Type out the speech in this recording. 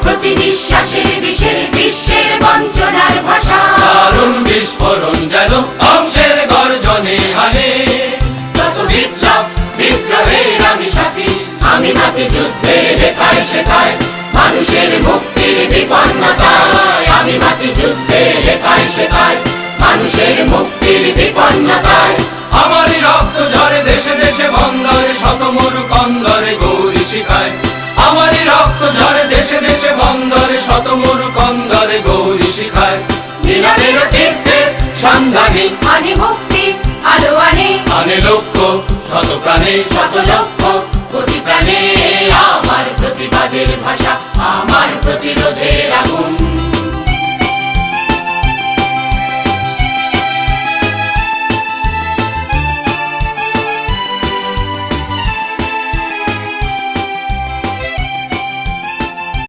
প্রতি নিঃশ্বাসে বিশ্বের বঞ্চনার ভাষা। দারুণ বিস্ফোরণ যেন ধ্বংসের গর্জনে হানে। যত বিপ্লব বিদ্রোহের আমি সাথী, আমি মাতি যুদ্ধের লেখায় শেখায় মানুষের মুক্তির বিপন্নতায়। আমি মাতি যুদ্ধের লেখায় শেখায় মানুষের মুক্তির বিপন্নতায়। আমারই রক্ত ঝরে দেশে দেশে বন্দরে, শত মরু কন্দরে গৌরী শিখায়। আমারই রক্ত ঝরে দেশে দেশে বন্দরে, শত মরু কন্দরে গৌরী শিখায়। মিলনের তীর্থের সন্ধানে আনে মুক্তি আলো আনে, আনে লক্ষ্য শত প্রাণে, শত লক্ষ কোটি প্রাণে। আমার প্রতিবাদের ভাষা, আমার প্রতিরোধের